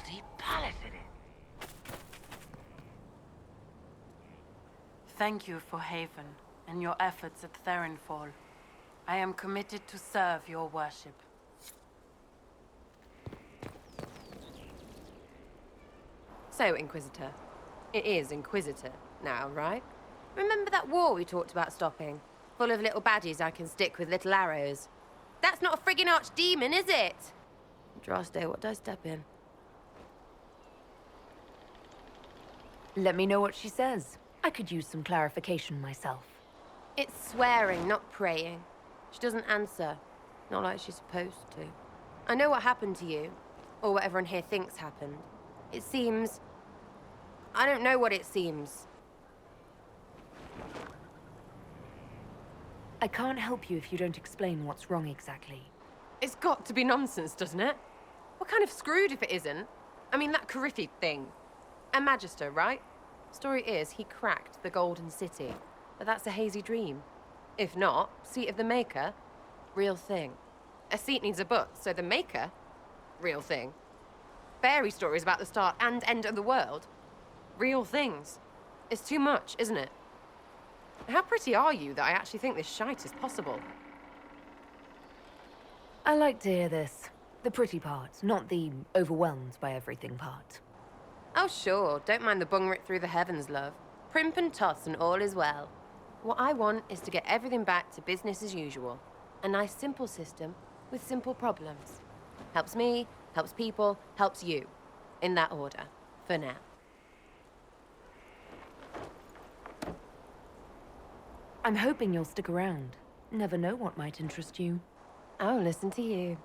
bloody palace it is. Thank you for Haven and your efforts at Therenfall. I am committed to serve your worship. So, Inquisitor. It is Inquisitor now, right? Remember that war we talked about stopping? Full of little baddies I can stick with little arrows. That's not a friggin' archdemon, is it? Droste, what did I step in? Let me know what she says. I could use some clarification myself. It's swearing, not praying. She doesn't answer. Not like she's supposed to. I know what happened to you. Or what everyone here thinks happened. It seems... I don't know what it seems. I can't help you if you don't explain what's wrong exactly. It's got to be nonsense, doesn't it? We're kind of screwed if it isn't. I mean, that Carithi thing. A Magister, right? Story is, he cracked the Golden City. But that's a hazy dream. If not, Seat of the Maker, real thing. A seat needs a book, so the Maker, real thing. Fairy stories about the start and end of the world, real things. It's too much, isn't it? How pretty are you that I actually think this shite is possible? I like to hear this. The pretty part, not the overwhelmed by everything part. Oh sure, don't mind the bung writ through the heavens, love. Primp and toss and all is well. What I want is to get everything back to business as usual. A nice simple system with simple problems. Helps me, helps people, helps you. In that order, for now. I'm hoping you'll stick around. Never know what might interest you. Oh, listen to you.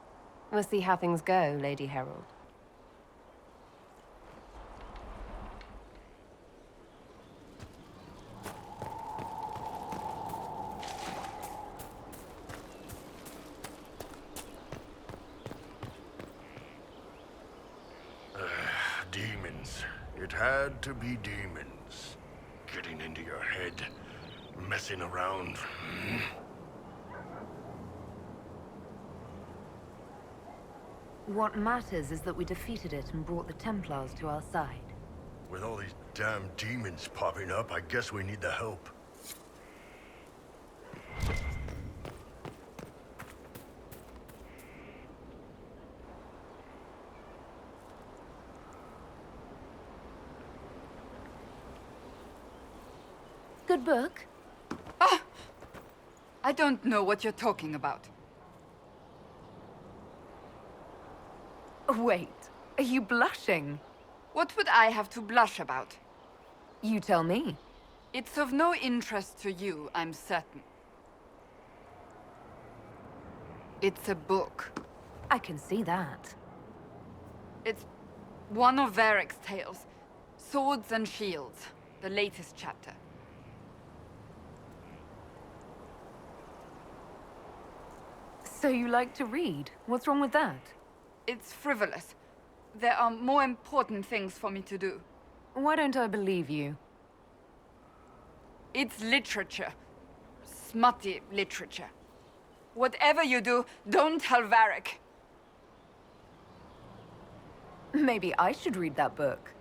We'll see how things go, Lady Herald. Demons. It had to be demons. Getting into your head. Messing around. What matters is that we defeated it and brought the Templars to our side. With all these damn demons popping up, I guess we need the help. Good book? Ah! I don't know what you're talking about. Wait, are you blushing? What would I have to blush about? You tell me. It's of no interest to you, I'm certain. It's a book. I can see that. It's one of Varric's tales. Swords and Shields, the latest chapter. So you like to read? What's wrong with that? It's frivolous. There are more important things for me to do. Why don't I believe you? It's literature. Smutty literature. Whatever you do, don't tell Varric. Maybe I should read that book.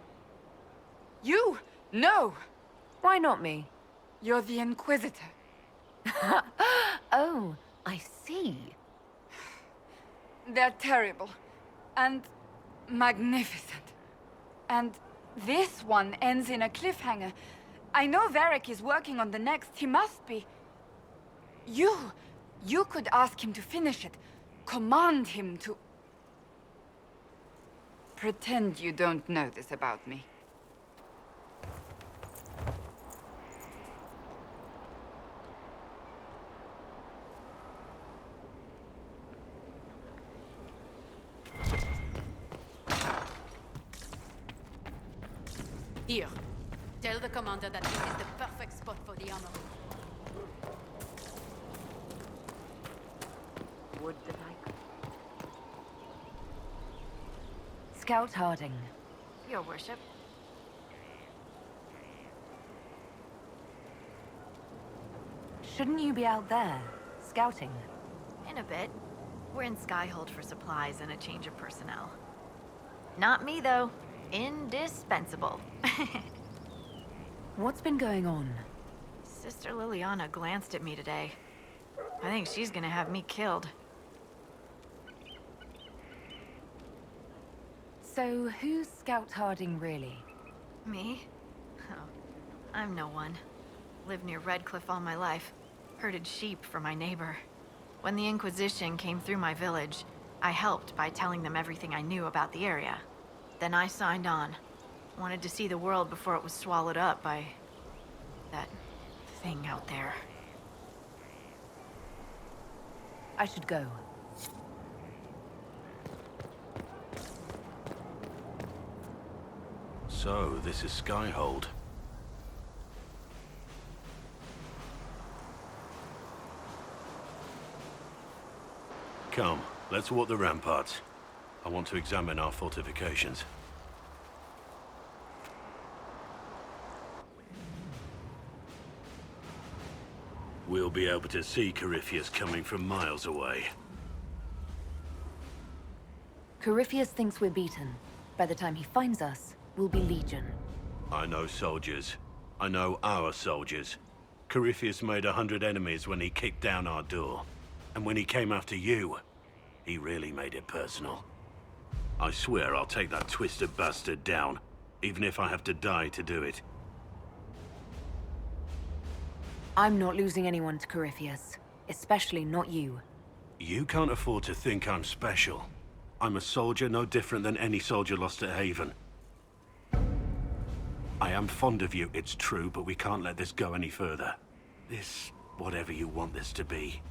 You? No! Why not me? You're the Inquisitor. Oh, I see. They're terrible. And magnificent. And this one ends in a cliffhanger. I know Varric is working on the next. He must be. You could ask him to finish it. Command him to... Pretend you don't know this about me. Here. Tell the commander that this is the perfect spot for the armor. Would that I could. Scout Harding. Your worship. Shouldn't you be out there, scouting? In a bit. We're in Skyhold for supplies and a change of personnel. Not me, though. Indispensable. What's been going on? Sister Liliana glanced at me today. I think she's gonna have me killed. So, who's Scout Harding really? Me? Oh, I'm no one. Lived near Redcliffe all my life. Herded sheep for my neighbor. When the Inquisition came through my village, I helped by telling them everything I knew about the area. Then I signed on. Wanted to see the world before it was swallowed up by... that thing out there. I should go. So, this is Skyhold. Come, let's walk the ramparts. I want to examine our fortifications. We'll be able to see Corypheus coming from miles away. Corypheus thinks we're beaten. By the time he finds us, we'll be Legion. I know soldiers. I know our soldiers. Corypheus made 100 enemies when he kicked down our door. And when he came after you, he really made it personal. I swear I'll take that twisted bastard down, even if I have to die to do it. I'm not losing anyone to Corypheus. Especially not you. You can't afford to think I'm special. I'm a soldier no different than any soldier lost at Haven. I am fond of you, it's true, but we can't let this go any further. This, whatever you want this to be,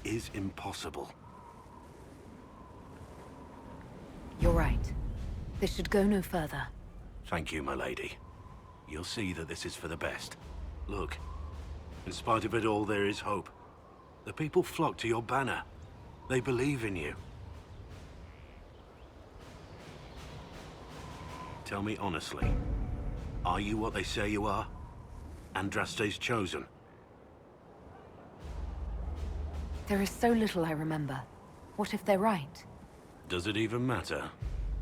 is impossible. You're right. This should go no further. Thank you, my lady. You'll see that this is for the best. Look, in spite of it all, there is hope. The people flock to your banner. They believe in you. Tell me honestly, are you what they say you are? Andraste's chosen? There is so little I remember. What if they're right? Does it even matter?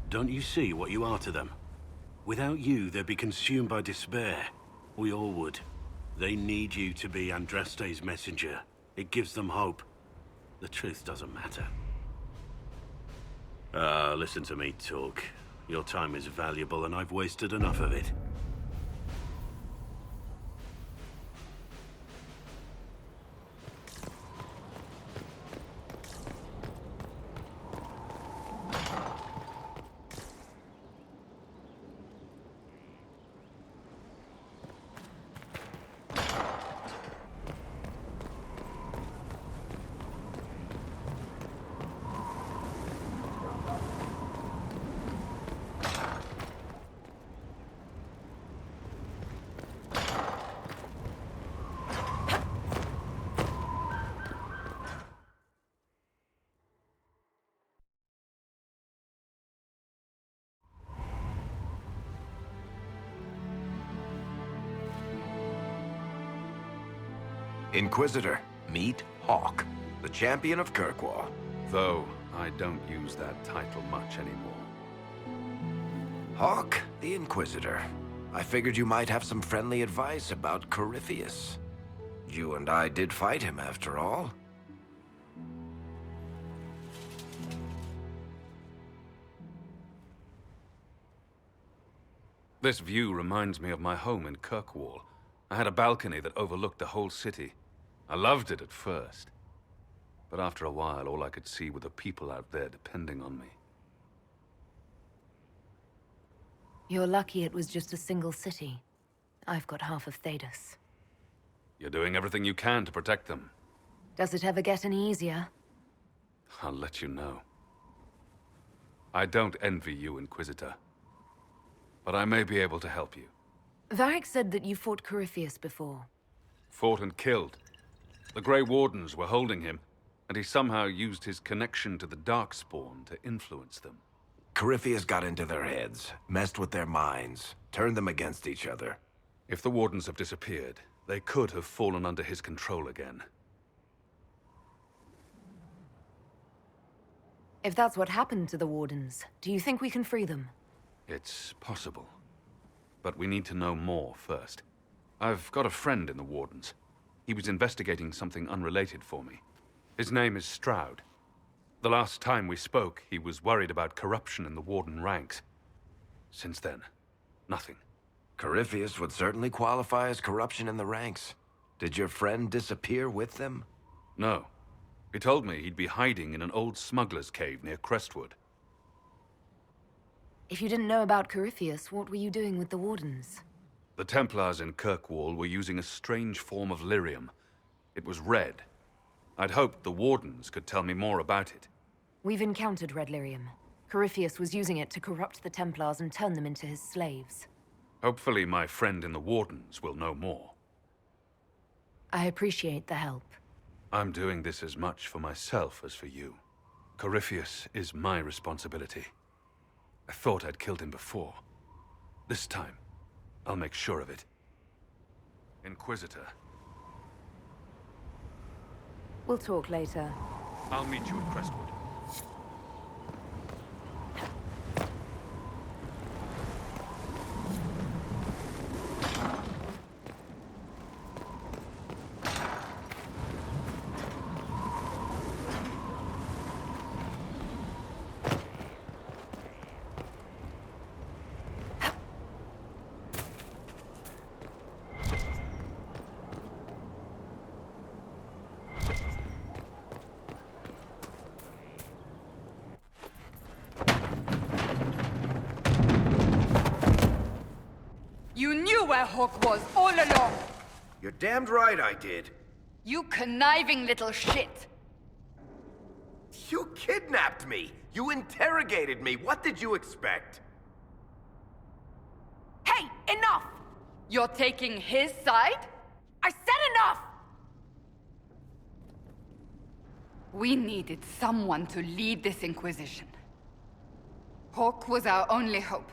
Don't you see what you are to them? Without you, they'd be consumed by despair. We all would. They need you to be Andraste's messenger. It gives them hope. The truth doesn't matter. Listen to me talk. Your time is valuable and I've wasted enough of it. Inquisitor, meet Hawk, the champion of Kirkwall. Though I don't use that title much anymore. Hawk, the Inquisitor. I figured you might have some friendly advice about Corypheus. You and I did fight him, after all. This view reminds me of my home in Kirkwall. I had a balcony that overlooked the whole city. I loved it at first. But after a while, all I could see were the people out there depending on me. You're lucky it was just a single city. I've got half of Thedas. You're doing everything you can to protect them. Does it ever get any easier? I'll let you know. I don't envy you, Inquisitor. But I may be able to help you. Varric said that you fought Corypheus before. Fought and killed. The Grey Wardens were holding him, and he somehow used his connection to the Darkspawn to influence them. Corypheus got into their heads, messed with their minds, turned them against each other. If the Wardens have disappeared, they could have fallen under his control again. If that's what happened to the Wardens, do you think we can free them? It's possible. But we need to know more first. I've got a friend in the Wardens. He was investigating something unrelated for me. His name is Stroud. The last time we spoke, he was worried about corruption in the Warden ranks. Since then, nothing. Corypheus would certainly qualify as corruption in the ranks. Did your friend disappear with them? No. He told me he'd be hiding in an old smuggler's cave near Crestwood. If you didn't know about Corypheus, what were you doing with the Wardens? The Templars in Kirkwall were using a strange form of lyrium. It was red. I'd hoped the Wardens could tell me more about it. We've encountered red lyrium. Corypheus was using it to corrupt the Templars and turn them into his slaves. Hopefully my friend in the Wardens will know more. I appreciate the help. I'm doing this as much for myself as for you. Corypheus is my responsibility. I thought I'd killed him before. This time, I'll make sure of it. Inquisitor. We'll talk later. I'll meet you at Crestwood. You knew where Hawk was all along! You're damned right I did. You conniving little shit! You kidnapped me! You interrogated me! What did you expect? Hey, enough! You're taking his side? I said enough! We needed someone to lead this Inquisition. Hawk was our only hope.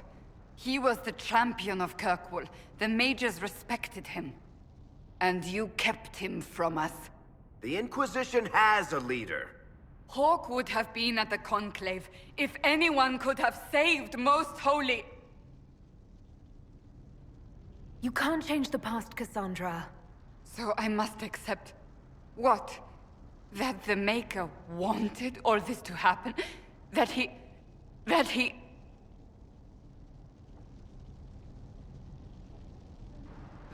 He was the champion of Kirkwall. The mages respected him. And you kept him from us. The Inquisition has a leader. Hawk would have been at the Conclave if anyone could have saved Most Holy. You can't change the past, Cassandra. So I must accept... what? That the Maker wanted all this to happen? That he...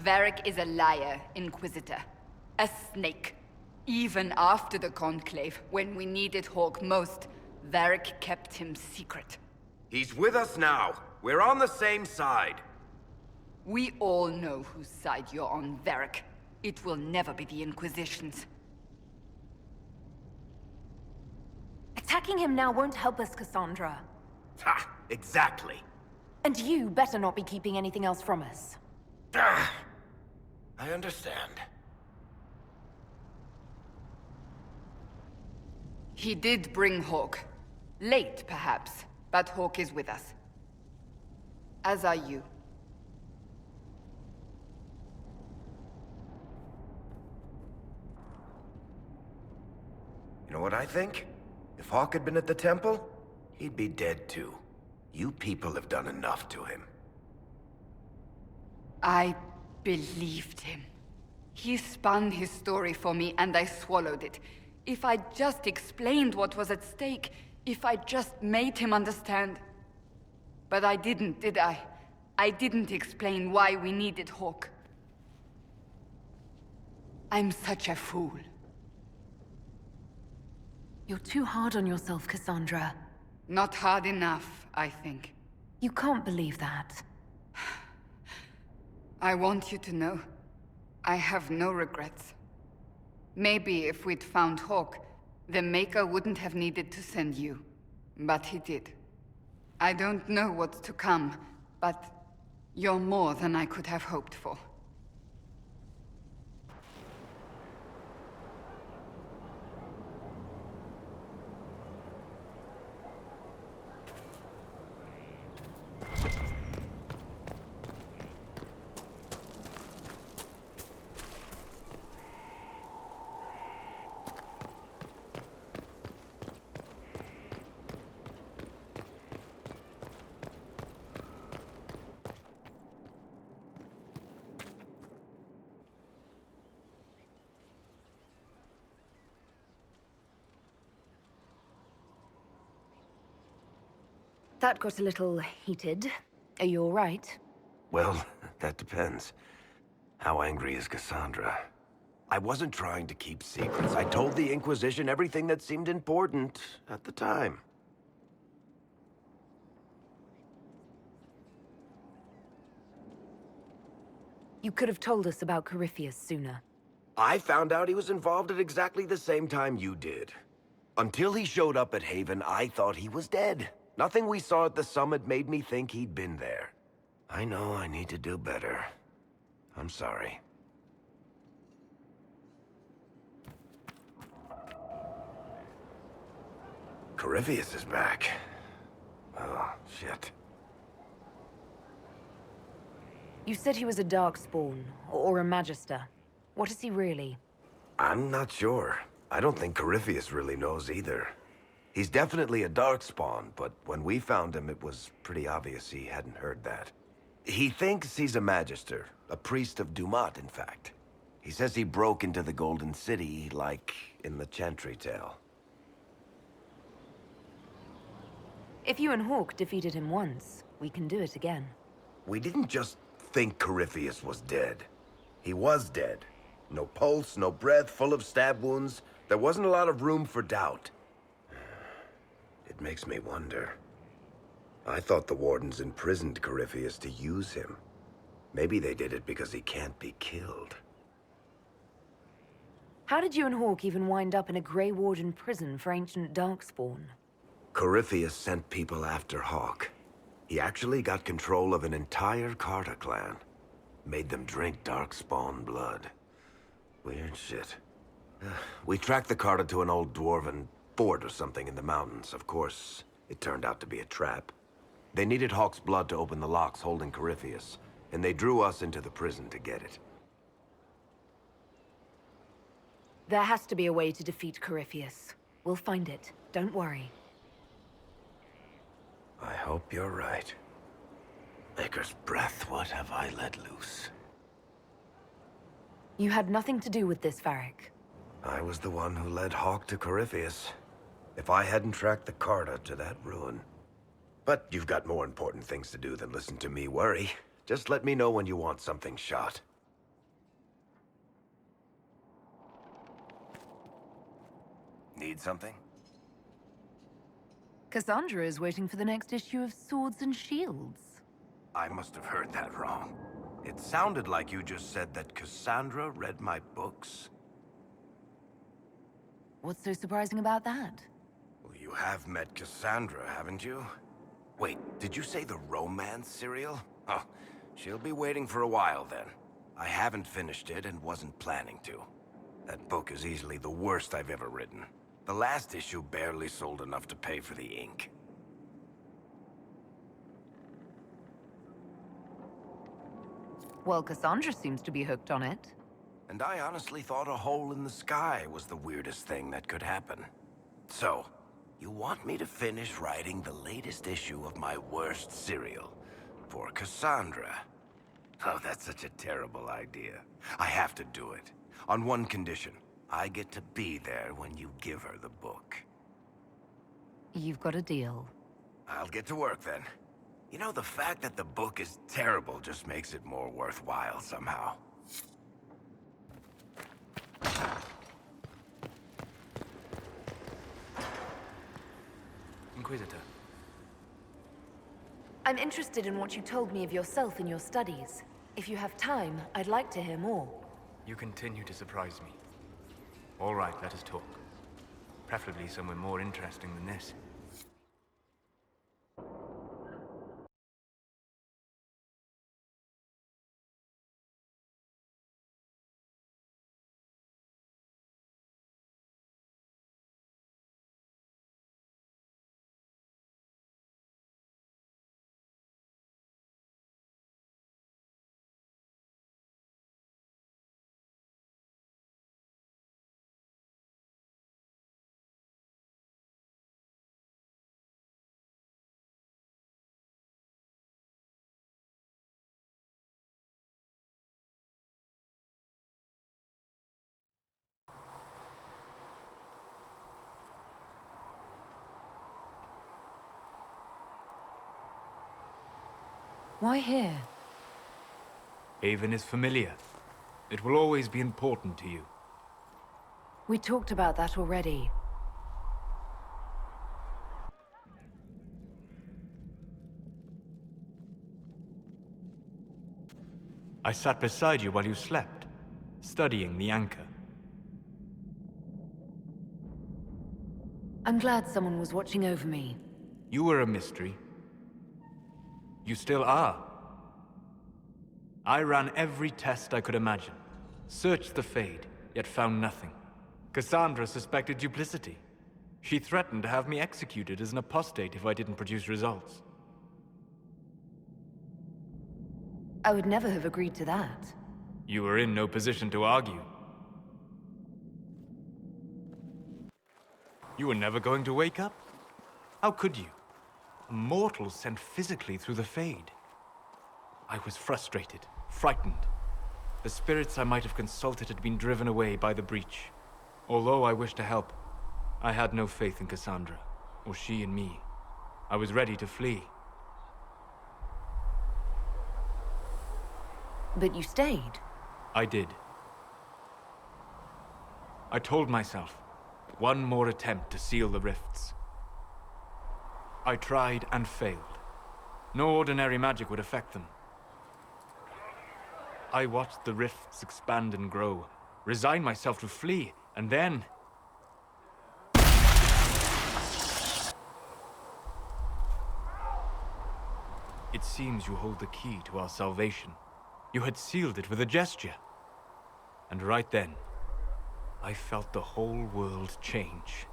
Varric is a liar, Inquisitor. A snake. Even after the Conclave, when we needed Hawk most, Varric kept him secret. He's with us now. We're on the same side. We all know whose side you're on, Varric. It will never be the Inquisition's. Attacking him now won't help us, Cassandra. Ha! Exactly. And you better not be keeping anything else from us. Ah, I understand. He did bring Hawk. Late, perhaps, but Hawk is with us. As are you. You know what I think? If Hawk had been at the temple, he'd be dead too. You people have done enough to him. I believed him. He spun his story for me, and I swallowed it. If I just explained what was at stake, if I just made him understand. But I didn't, did I? I didn't explain why we needed Hawk. I'm such a fool. You're too hard on yourself, Cassandra. Not hard enough, I think. You can't believe that. I want you to know, I have no regrets. Maybe if we'd found Hawk, the Maker wouldn't have needed to send you. But he did. I don't know what's to come, but you're more than I could have hoped for. That got a little heated. Are you all right? Well, that depends. How angry is Cassandra? I wasn't trying to keep secrets. I told the Inquisition everything that seemed important at the time. You could have told us about Corypheus sooner. I found out he was involved at exactly the same time you did. Until he showed up at Haven, I thought he was dead. Nothing we saw at the summit made me think he'd been there. I know I need to do better. I'm sorry. Corypheus is back. Oh, shit. You said he was a Darkspawn, or a Magister. What is he really? I'm not sure. I don't think Corypheus really knows either. He's definitely a Darkspawn, but when we found him, it was pretty obvious he hadn't heard that. He thinks he's a Magister, a priest of Dumat, in fact. He says he broke into the Golden City, like in the Chantry tale. If you and Hawke defeated him once, we can do it again. We didn't just think Corypheus was dead. He was dead. No pulse, no breath, full of stab wounds. There wasn't a lot of room for doubt. It makes me wonder. I thought the Wardens imprisoned Corypheus to use him. Maybe they did it because he can't be killed. How did you and Hawke even wind up in a Grey Warden prison for ancient Darkspawn? Corypheus sent people after Hawke. He actually got control of an entire Carter clan. Made them drink Darkspawn blood. Weird shit. We tracked the Carter to an old dwarven fort or something in the mountains. Of course, it turned out to be a trap. They needed Hawke's blood to open the locks holding Corypheus, and they drew us into the prison to get it. There has to be a way to defeat Corypheus. We'll find it. Don't worry. I hope you're right. Maker's breath, what have I let loose? You had nothing to do with this, Varric. I was the one who led Hawke to Corypheus. If I hadn't tracked the Carter to that ruin. But you've got more important things to do than listen to me worry. Just let me know when you want something shot. Need something? Cassandra is waiting for the next issue of Swords and Shields. I must have heard that wrong. It sounded like you just said that Cassandra read my books. What's so surprising about that? Well, you have met Cassandra, haven't you? Wait, did you say the romance serial? Oh, she'll be waiting for a while then. I haven't finished it and wasn't planning to. That book is easily the worst I've ever written. The last issue barely sold enough to pay for the ink. Well, Cassandra seems to be hooked on it. And I honestly thought a hole in the sky was the weirdest thing that could happen. So, you want me to finish writing the latest issue of my worst serial for Cassandra? Oh, that's such a terrible idea. I have to do it. On one condition. I get to be there when you give her the book. You've got a deal. I'll get to work then. You know, the fact that the book is terrible just makes it more worthwhile somehow. Inquisitor. I'm interested in what you told me of yourself in your studies. If you have time, I'd like to hear more. You continue to surprise me. All right, let us talk. Preferably somewhere more interesting than this. Why here? Haven is familiar. It will always be important to you. We talked about that already. I sat beside you while you slept, studying the anchor. I'm glad someone was watching over me. You were a mystery. You still are. I ran every test I could imagine. Searched the Fade, yet found nothing. Cassandra suspected duplicity. She threatened to have me executed as an apostate if I didn't produce results. I would never have agreed to that. You were in no position to argue. You were never going to wake up? How could you? A mortal sent physically through the Fade. I was frustrated, frightened. The spirits I might have consulted had been driven away by the breach. Although I wished to help, I had no faith in Cassandra, or she in me. I was ready to flee. But you stayed. I did. I told myself, one more attempt to seal the rifts. I tried and failed. No ordinary magic would affect them. I watched the rifts expand and grow, resigned myself to flee, and then... It seems you hold the key to our salvation. You had sealed it with a gesture. And right then, I felt the whole world change.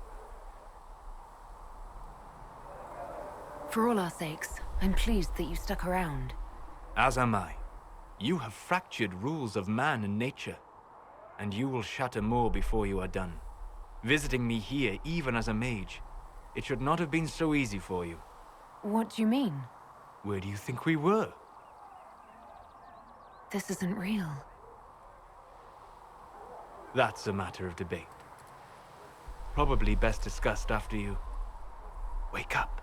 For all our sakes, I'm pleased that you stuck around. As am I. You have fractured rules of man and nature, and you will shatter more before you are done. Visiting me here, even as a mage, it should not have been so easy for you. What do you mean? Where do you think we were? This isn't real. That's a matter of debate. Probably best discussed after you wake up.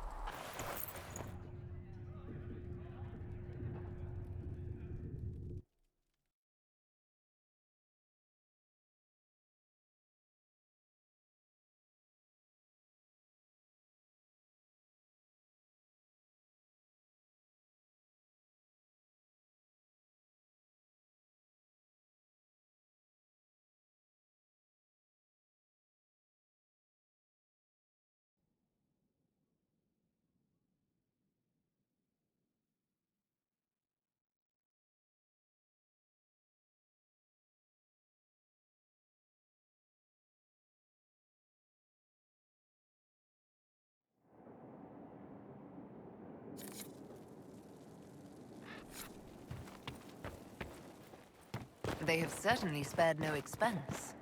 They have certainly spared no expense.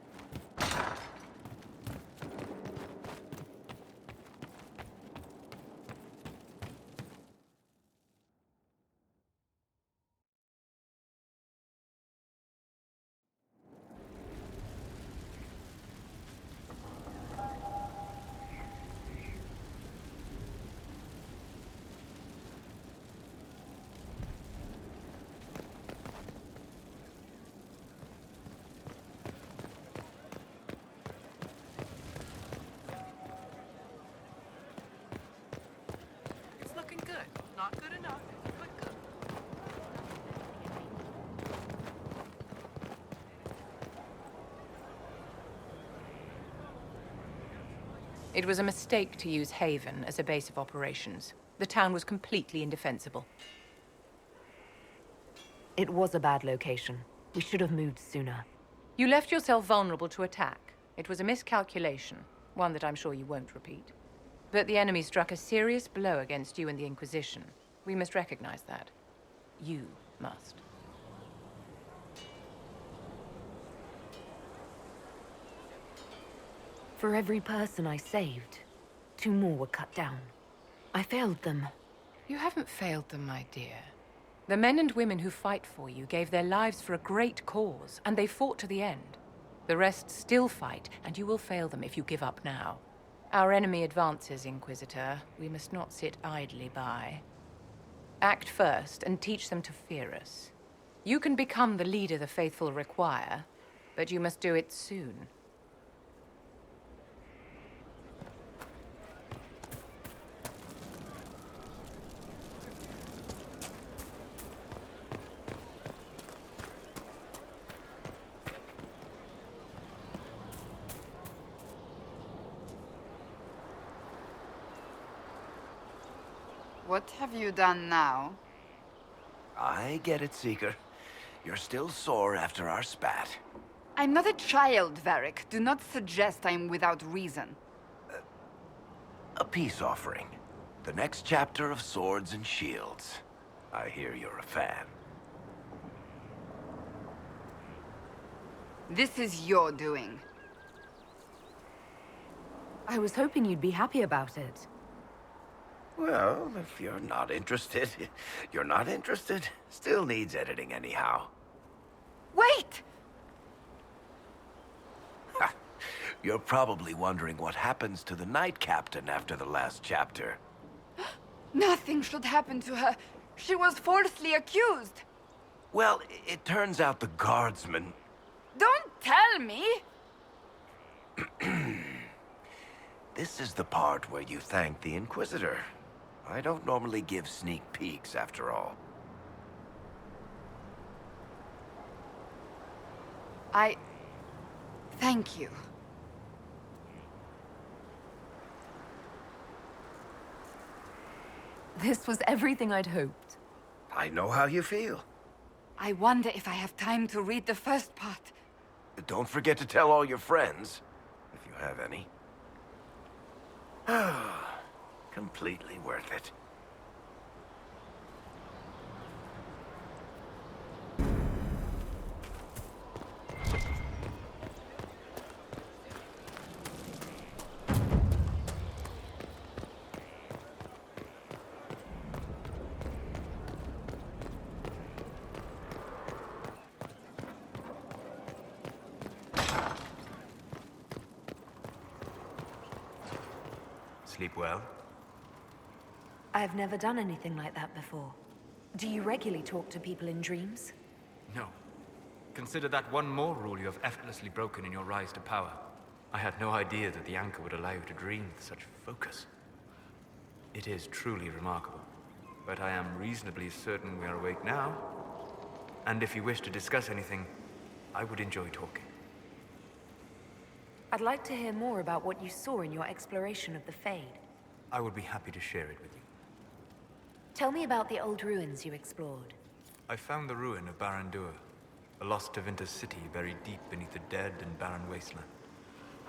It's looking good. Not good enough, but good. It was a mistake to use Haven as a base of operations. The town was completely indefensible. It was a bad location. We should have moved sooner. You left yourself vulnerable to attack. It was a miscalculation, one that I'm sure you won't repeat. But the enemy struck a serious blow against you and the Inquisition. We must recognize that. You must. For every person I saved, 2 more were cut down. I failed them. You haven't failed them, my dear. The men and women who fight for you gave their lives for a great cause, and they fought to the end. The rest still fight, and you will fail them if you give up now. Our enemy advances, Inquisitor. We must not sit idly by. Act first and teach them to fear us. You can become the leader the faithful require, but you must do it soon. What have you done now? I get it, Seeker. You're still sore after our spat. I'm not a child, Varric. Do not suggest I'm without reason. A peace offering. The next chapter of Swords and Shields. I hear you're a fan. This is your doing. I was hoping you'd be happy about it. Well, if you're not interested, you're not interested. Still needs editing anyhow. Wait! You're probably wondering what happens to the Knight Captain after the last chapter. Nothing should happen to her. She was falsely accused. Well, it turns out the guardsmen... Don't tell me! This is the part where you thank the Inquisitor. I don't normally give sneak peeks, after all. Thank you. This was everything I'd hoped. I know how you feel. I wonder if I have time to read the first part. Don't forget to tell all your friends, if you have any. Completely worth it. Sleep well? I've never done anything like that before. Do you regularly talk to people in dreams? No. Consider that one more rule you have effortlessly broken in your rise to power. I had no idea that the anchor would allow you to dream with such focus. It is truly remarkable. But I am reasonably certain we are awake now. And if you wish to discuss anything, I would enjoy talking. I'd like to hear more about what you saw in your exploration of the Fade. I would be happy to share it with you. Tell me about the old ruins you explored. I found the ruin of Barandur, a lost Tevinter city buried deep beneath a dead and barren wasteland.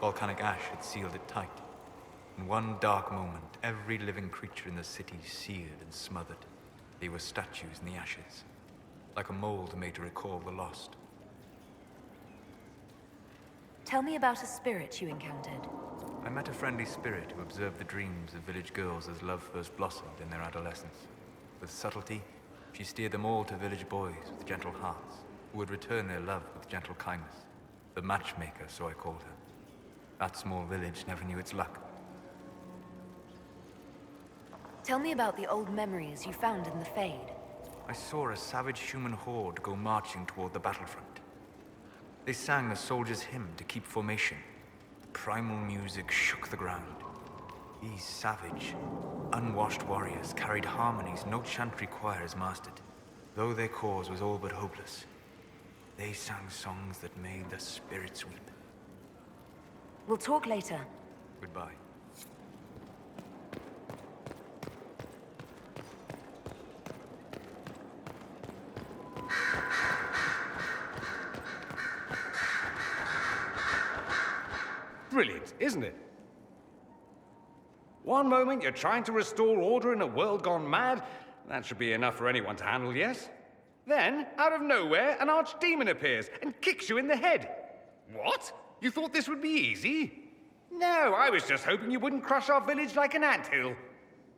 Volcanic ash had sealed it tight. In one dark moment, every living creature in the city seared and smothered. They were statues in the ashes, like a mold made to recall the lost. Tell me about a spirit you encountered. I met a friendly spirit who observed the dreams of village girls as love first blossomed in their adolescence. With subtlety, she steered them all to village boys with gentle hearts, who would return their love with gentle kindness. The matchmaker, so I called her. That small village never knew its luck. Tell me about the old memories you found in the Fade. I saw a savage human horde go marching toward the battlefront. They sang a soldier's hymn to keep formation. The primal music shook the ground. These savage, unwashed warriors carried harmonies no chantry choir has mastered. Though their cause was all but hopeless, they sang songs that made the spirits weep. We'll talk later. Goodbye. Brilliant, isn't it? One moment you're trying to restore order in a world gone mad. That should be enough for anyone to handle, yes? Then, out of nowhere, an archdemon appears and kicks you in the head. What? You thought this would be easy? No, I was just hoping you wouldn't crush our village like an anthill.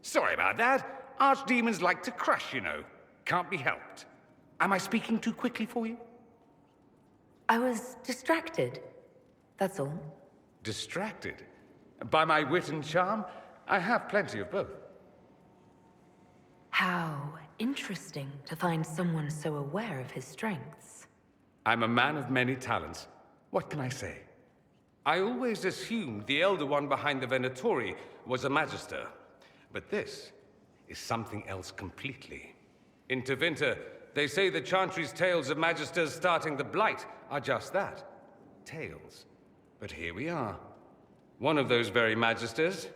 Sorry about that. Archdemons like to crush, you know. Can't be helped. Am I speaking too quickly for you? I was distracted. That's all. Distracted? By my wit and charm? I have plenty of both. How Interesting to find someone so aware of his strengths. I'm a man of many talents. What can I say? I always assumed the Elder One behind the Venatori was a Magister. But this is something else completely. In Tevinter, they say the Chantry's tales of Magisters starting the Blight are just that. Tales. But here we are. One of those very Magisters.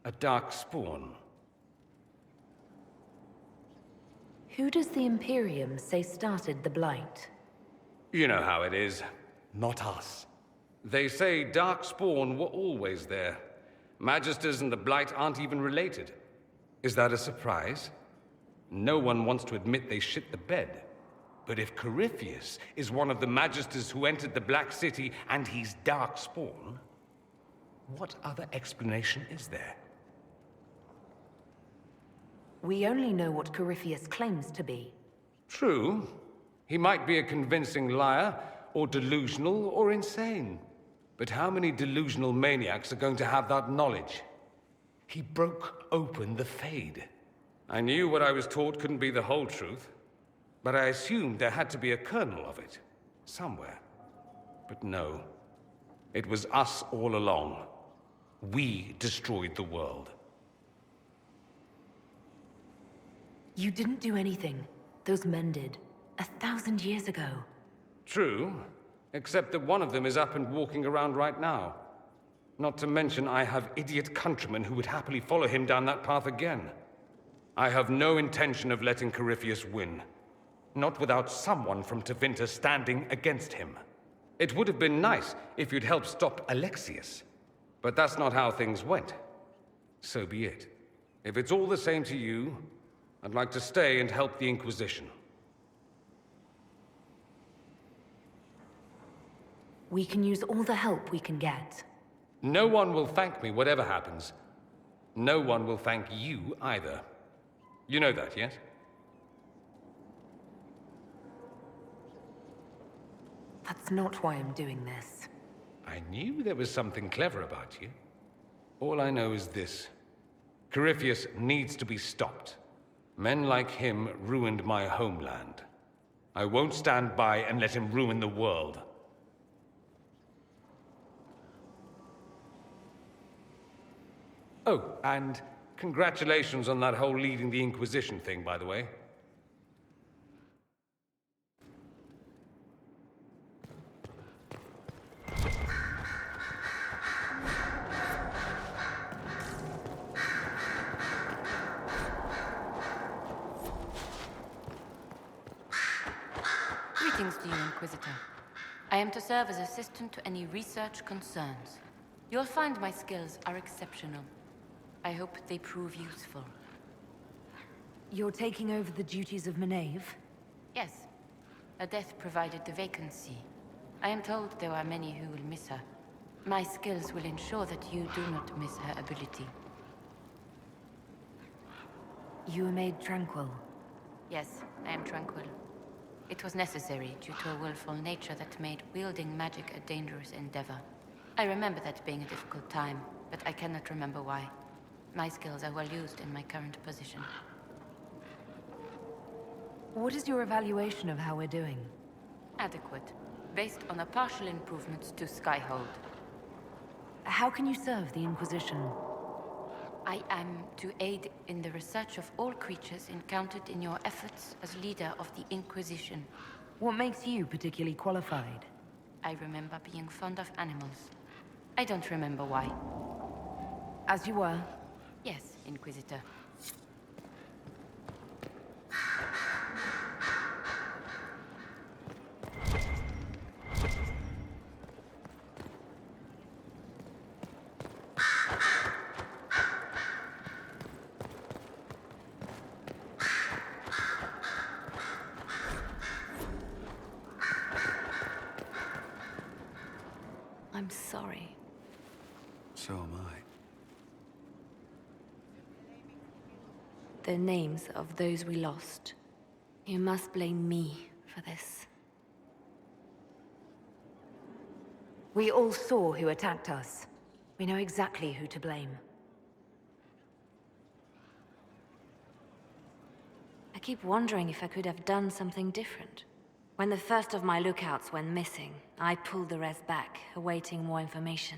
A dark spawn. Who does the Imperium say started the Blight? You know how it is. Not us. They say Darkspawn were always there. Magisters and the Blight aren't even related. Is that a surprise? No one wants to admit they shit the bed. But if Corypheus is one of the Magisters who entered the Black City and he's Darkspawn, what other explanation is there? We only know what Corypheus claims to be. True. He might be a convincing liar, or delusional, or insane. But how many delusional maniacs are going to have that knowledge? He broke open the Fade. I knew what I was taught couldn't be the whole truth, but I assumed there had to be a kernel of it, somewhere. But no. It was us all along. We destroyed the world. You didn't do anything. Those men did. 1,000 years ago. True, except that one of them is up and walking around right now. Not to mention I have idiot countrymen who would happily follow him down that path again. I have no intention of letting Corypheus win. Not without someone from Tevinter standing against him. It would have been nice if you'd helped stop Alexius. But that's not how things went. So be it. If it's all the same to you, I'd like to stay and help the Inquisition. We can use all the help we can get. No one will thank me, whatever happens. No one will thank you either. You know that, yes? That's not why I'm doing this. I knew there was something clever about you. All I know is this. Corypheus needs to be stopped. Men like him ruined my homeland. I won't stand by and let him ruin the world. Oh, and congratulations on that whole leading the Inquisition thing, by the way. Greetings to you, Inquisitor. I am to serve as assistant to any research concerns. You'll find my skills are exceptional. I hope they prove useful. You're taking over the duties of Maeve? Yes. Her death provided the vacancy. I am told there are many who will miss her. My skills will ensure that you do not miss her ability. You were made tranquil. Yes, I am tranquil. It was necessary due to a willful nature that made wielding magic a dangerous endeavor. I remember that being a difficult time, but I cannot remember why. My skills are well used in my current position. What is your evaluation of how we're doing? Adequate, based on a partial improvements to Skyhold. How can you serve the Inquisition? I am to aid in the research of all creatures encountered in your efforts as leader of the Inquisition. What makes you particularly qualified? I remember being fond of animals. I don't remember why. As you were? Yes, Inquisitor. I'm sorry. So am I. The names of those we lost. You must blame me for this. We all saw who attacked us. We know exactly who to blame. keep wondering if I could have done something different. When the first of my lookouts went missing, I pulled the rest back, awaiting more information.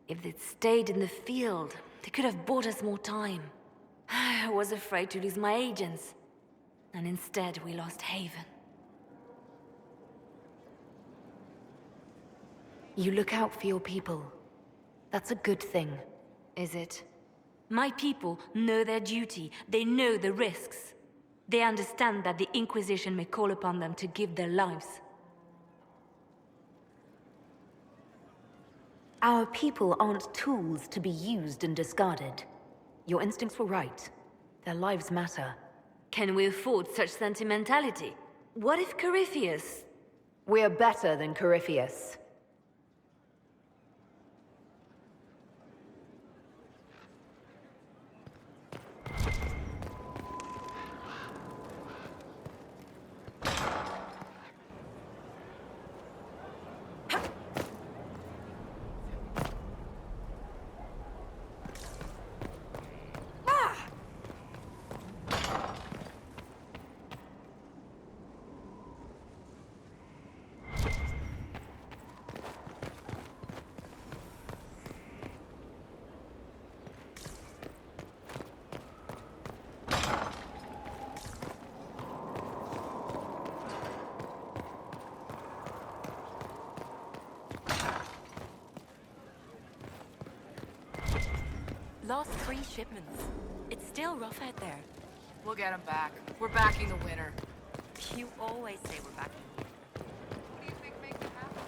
If they'd stayed in the field, they could have bought us more time. I was afraid to lose my agents. And instead, we lost Haven. You look out for your people. That's a good thing, is it? My people know their duty. They know the risks. They understand that the Inquisition may call upon them to give their lives. Our people aren't tools to be used and discarded. Your instincts were right. Their lives matter. Can we afford such sentimentality? What if Corypheus... We're better than Corypheus. Lost 3 shipments. It's still rough out there. We'll get them back. We're backing the winner. You always say we're backing the winner. What do you think makes it happen?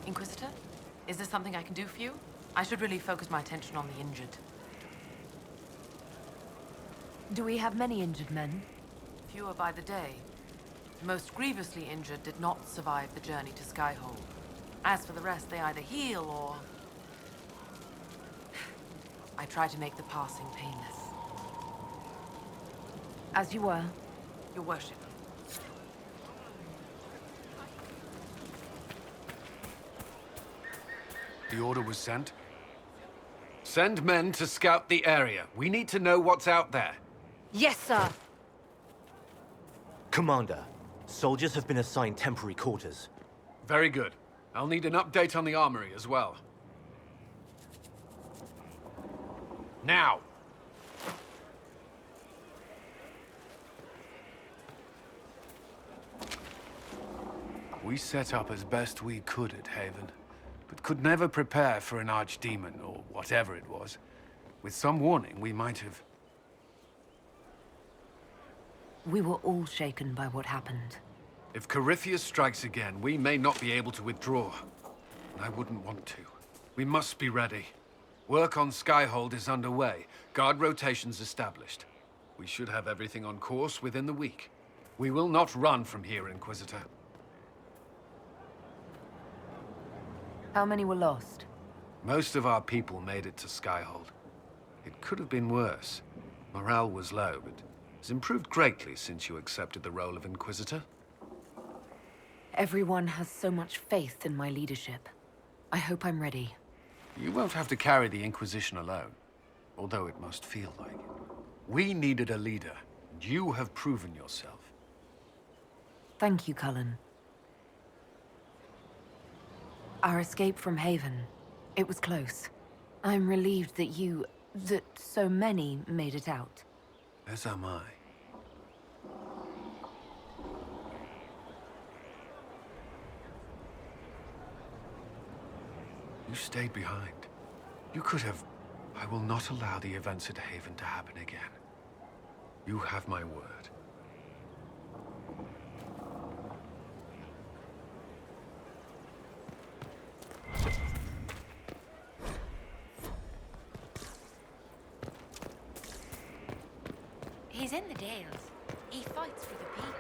Inquisitor? Is there something I can do for you? I should really focus my attention on the injured. Do we have many injured men? Fewer by the day. The most grievously injured did not survive the journey to Skyhold. As for the rest, they either heal or... I try to make the passing painless. As you were. Your worship. The order was sent. Send men to scout the area. We need to know what's out there. Yes, sir. Commander, soldiers have been assigned temporary quarters. Very good. I'll need an update on the armory as well. Now! We set up as best we could at Haven, but could never prepare for an archdemon, or whatever it was. With some warning, we might have... We were all shaken by what happened. If Corypheus strikes again, we may not be able to withdraw. And I wouldn't want to. We must be ready. Work on Skyhold is underway. Guard rotations established. We should have everything on course within the week. We will not run from here, Inquisitor. How many were lost? Most of our people made it to Skyhold. It could have been worse. Morale was low, but has improved greatly since you accepted the role of Inquisitor. Everyone has so much faith in my leadership. I hope I'm ready. You won't have to carry the Inquisition alone, although it must feel like it. We needed a leader, and you have proven yourself. Thank you, Cullen. Our escape from Haven, it was close. I'm relieved that so many made it out. As am I. You stayed behind. You could have... I will not allow the events at Haven to happen again. You have my word. He's in the Dales. He fights for the people.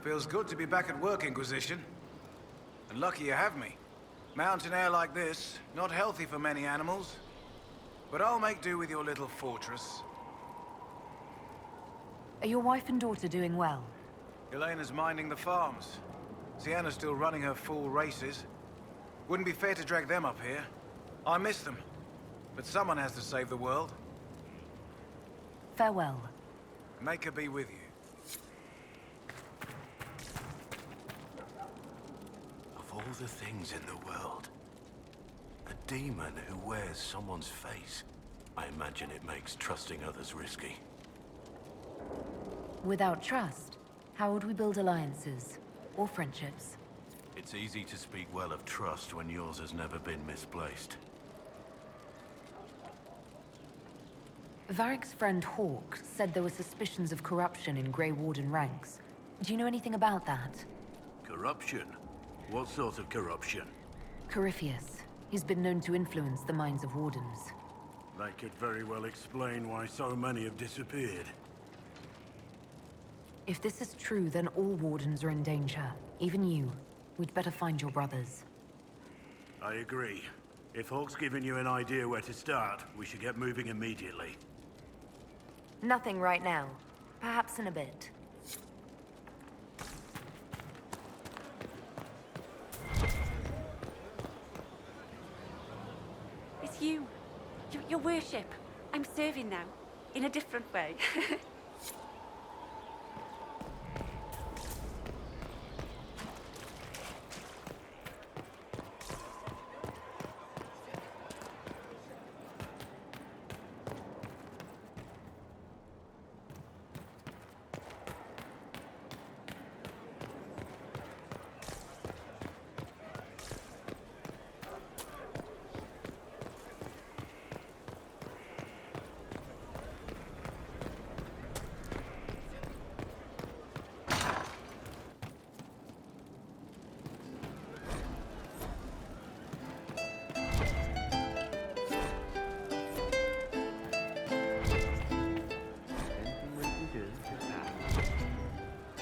Feels good to be back at work, Inquisition. And lucky you have me. Mountain air like this, not healthy for many animals. But I'll make do with your little fortress. Are your wife and daughter doing well? Elena's minding the farms. Sienna's still running her fool races. Wouldn't be fair to drag them up here. I miss them. But someone has to save the world. Farewell. Make her be with you. Of all the things in the world, a demon who wears someone's face. I imagine it makes trusting others risky. Without trust, how would we build alliances? Or friendships? It's easy to speak well of trust when yours has never been misplaced. Varric's friend Hawk said there were suspicions of corruption in Grey Warden ranks. Do you know anything about that? Corruption? What sort of corruption? Corypheus. He's been known to influence the minds of Wardens. That could very well explain why so many have disappeared. If this is true, then all Wardens are in danger. Even you. We'd better find your brothers. I agree. If Hawk's given you an idea where to start, we should get moving immediately. Nothing right now. Perhaps in a bit. It's you. Your worship. I'm serving now. In a different way.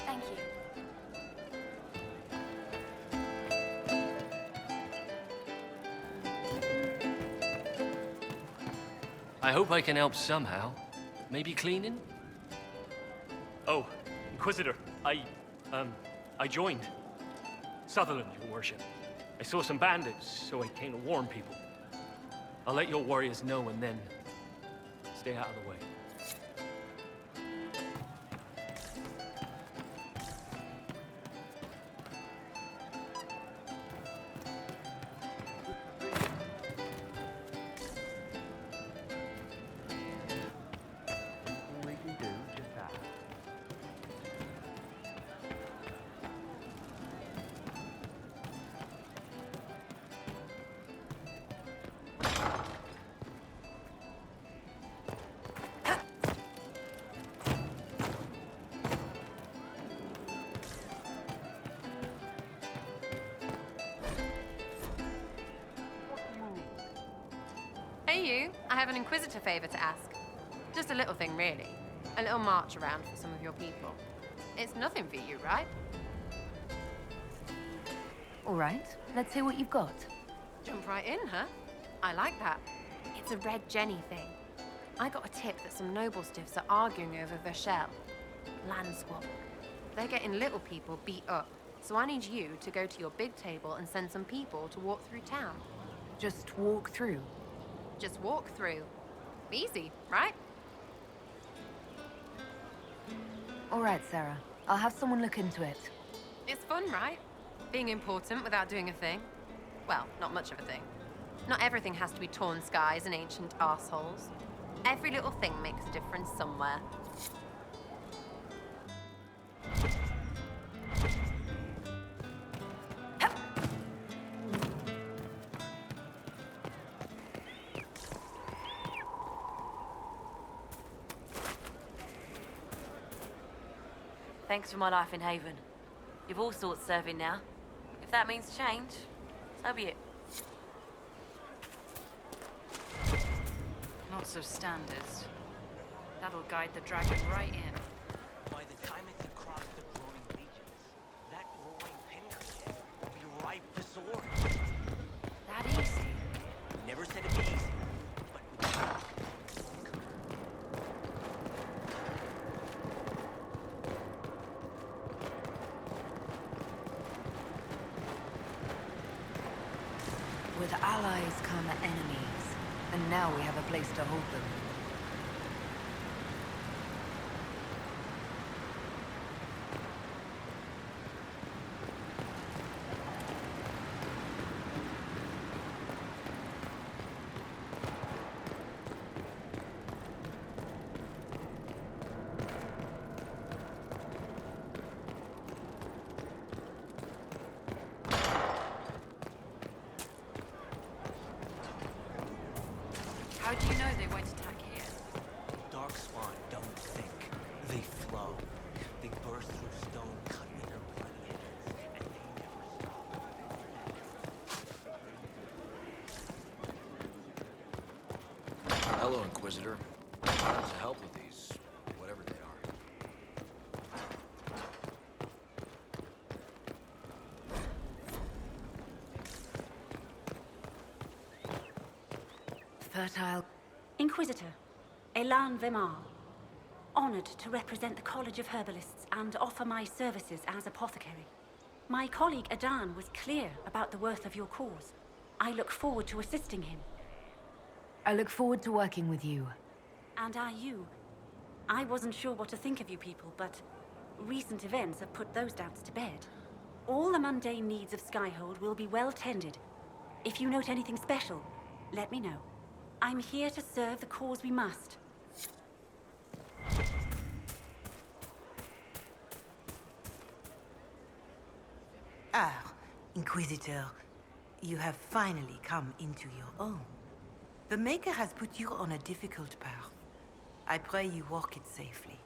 Thank you. I hope I can help somehow. Maybe cleaning? Oh, Inquisitor, I joined. Sutherland, your worship. I saw some bandits, so I came to warn people. I'll let your warriors know and then stay out of the way. Hey you, I have an Inquisitor favor to ask. Just a little thing, really. A little march around for some of your people. It's nothing for you, right? All right, let's hear what you've got. Jump right in, huh? I like that. It's a Red Jenny thing. I got a tip that some noble stiffs are arguing over Vershel. Land swap. They're getting little people beat up. So I need you to go to your big table and send some people to walk through town. Just walk through. Just walk through. Easy, right? All right, Sarah. I'll have someone look into it. It's fun, right? Being important without doing a thing. Well, not much of a thing. Not everything has to be torn skies and ancient arseholes. Every little thing makes a difference somewhere. Thanks for my life in Haven. You've all sorts serving now. If that means change, so be it. Not so standards. That'll guide the dragon right in. By the time it can cross the growing regions, that growing pinnacle will be ripe for sword. That easy? Never said it'd be easy, but allies come enemies, and now we have a place to hold them. How do you know they won't attack here? Dark spawn don't think. They flow. They burst through stone, cut with their bloody hands, and they never stop. Hello, Inquisitor. How to help with these, whatever they are. Fertile. Inquisitor, Elan Vemar. Honored to represent the College of Herbalists and offer my services as apothecary. My colleague Adan was clear about the worth of your cause. I look forward to assisting him. I look forward to working with you. And are you? I wasn't sure what to think of you people, but recent events have put those doubts to bed. All the mundane needs of Skyhold will be well tended. If you note anything special, let me know. I'm here to serve the cause we must. Ah, Inquisitor, you have finally come into your own. The Maker has put you on a difficult path. I pray you walk it safely.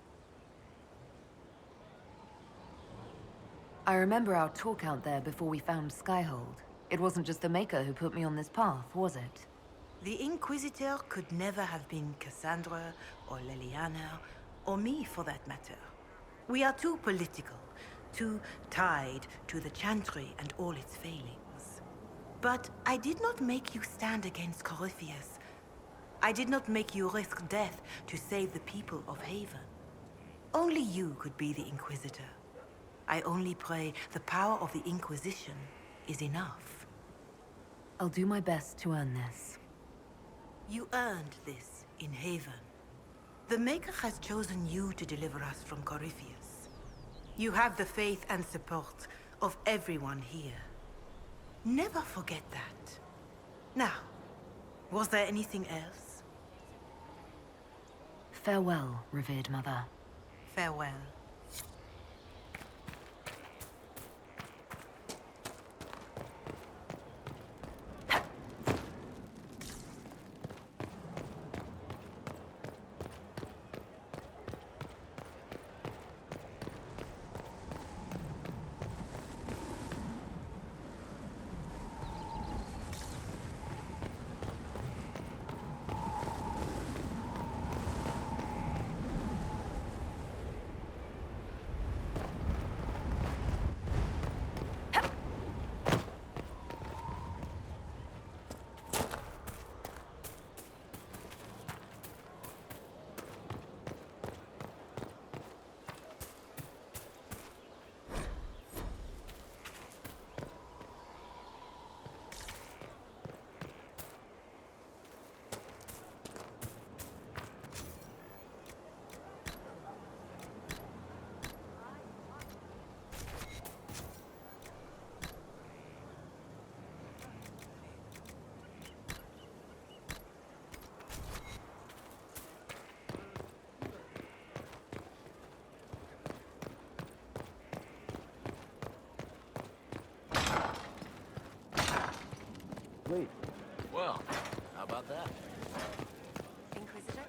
I remember our talk out there before we found Skyhold. It wasn't just the Maker who put me on this path, was it? The Inquisitor could never have been Cassandra, or Leliana, or me for that matter. We are too political, too tied to the Chantry and all its failings. But I did not make you stand against Corypheus. I did not make you risk death to save the people of Haven. Only you could be the Inquisitor. I only pray the power of the Inquisition is enough. I'll do my best to earn this. You earned this in Haven. The Maker has chosen you to deliver us from Corypheus. You have the faith and support of everyone here. Never forget that. Now, was there anything else? Farewell, revered mother. Farewell. Wait. Well, how about that? Inquisitor?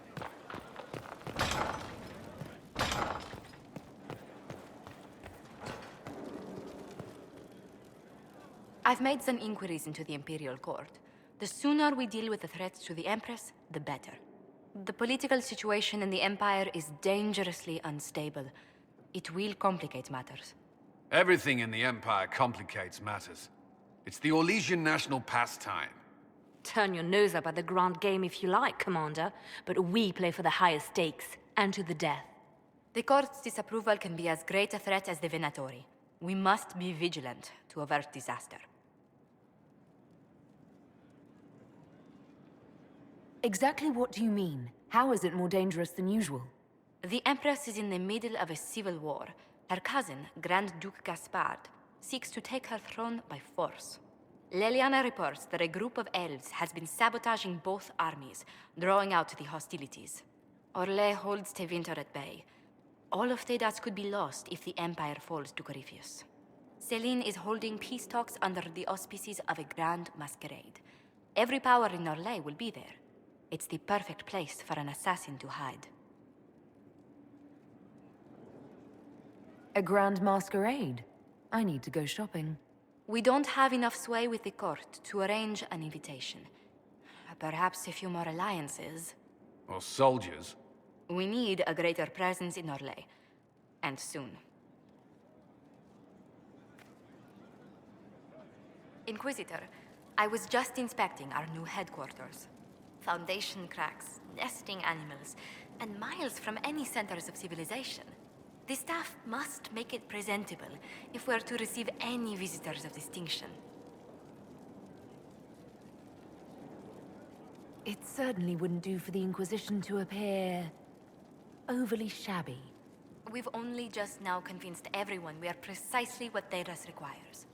I've made some inquiries into the Imperial Court. The sooner we deal with the threats to the Empress, the better. The political situation in the Empire is dangerously unstable. It will complicate matters. Everything in the Empire complicates matters. It's the Orlesian national pastime. Turn your nose up at the grand game if you like, Commander, but we play for the highest stakes, and to the death. The Court's disapproval can be as great a threat as the Venatori. We must be vigilant to avert disaster. Exactly what do you mean? How is it more dangerous than usual? The Empress is in the middle of a civil war. Her cousin, Grand Duke Gaspard, seeks to take her throne by force. Leliana reports that a group of elves has been sabotaging both armies, drawing out the hostilities. Orlais holds Tevinter at bay. All of Thedas could be lost if the Empire falls to Corypheus. Celine is holding peace talks under the auspices of a grand masquerade. Every power in Orlais will be there. It's the perfect place for an assassin to hide. A grand masquerade? I need to go shopping. We don't have enough sway with the court to arrange an invitation. Perhaps a few more alliances. Or soldiers. We need a greater presence in Orlais. And soon. Inquisitor, I was just inspecting our new headquarters. Foundation cracks, nesting animals, and miles from any centers of civilization. The staff must make it presentable if we're to receive any visitors of distinction. It certainly wouldn't do for the Inquisition to appear overly shabby. We've only just now convinced everyone we are precisely what Thedas requires.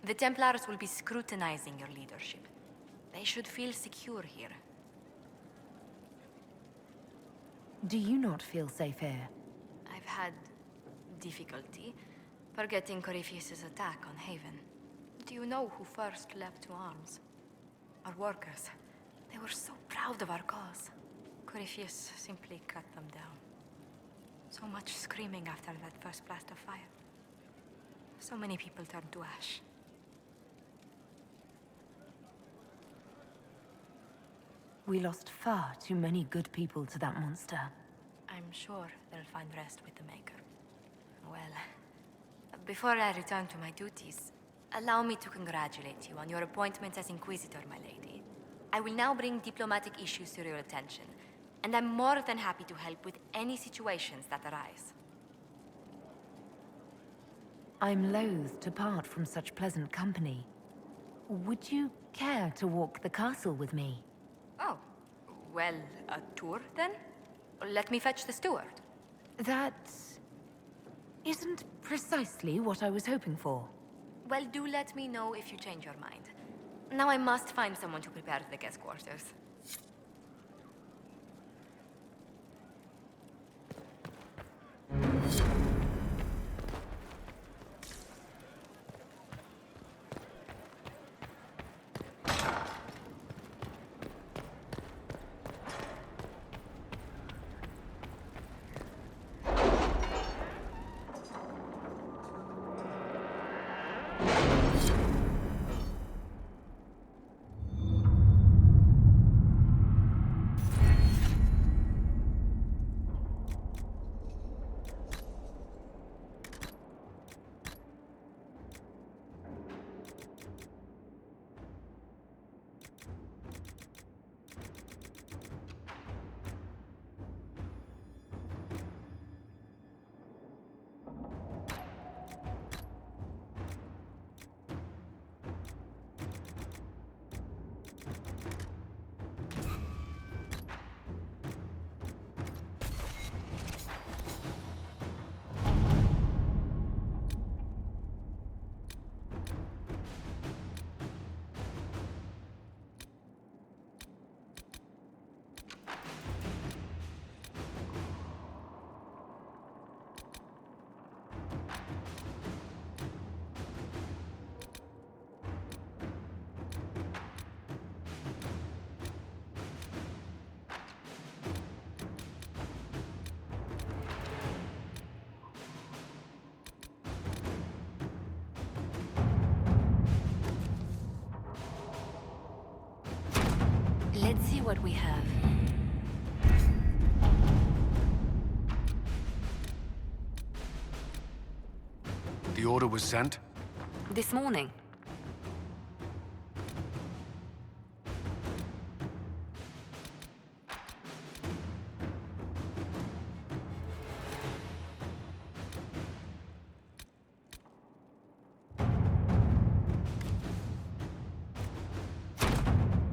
The Templars will be scrutinizing your leadership. They should feel secure here. Do you not feel safe here? I've had difficulty forgetting Corypheus' attack on Haven. Do you know who first leapt to arms? Our workers. They were so proud of our cause. Corypheus simply cut them down. So much screaming after that first blast of fire. So many people turned to ash. We lost far too many good people to that monster. I'm sure they'll find rest with the Maker. Well, before I return to my duties, allow me to congratulate you on your appointment as Inquisitor, my lady. I will now bring diplomatic issues to your attention, and I'm more than happy to help with any situations that arise. I'm loath to part from such pleasant company. Would you care to walk the castle with me? Oh, well, a tour then? Let me fetch the steward. That isn't precisely what I was hoping for. Well, do let me know if you change your mind. Now I must find someone to prepare the guest quarters. Let's see what we have. The order was sent? This morning.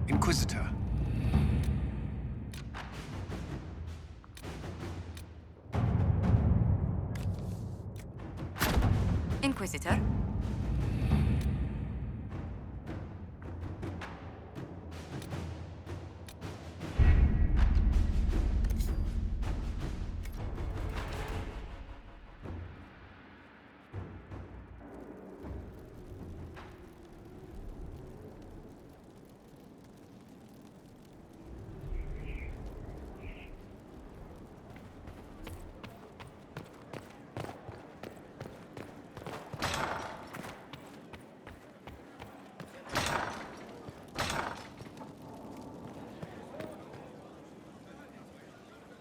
Inquisitor. Inquisitor.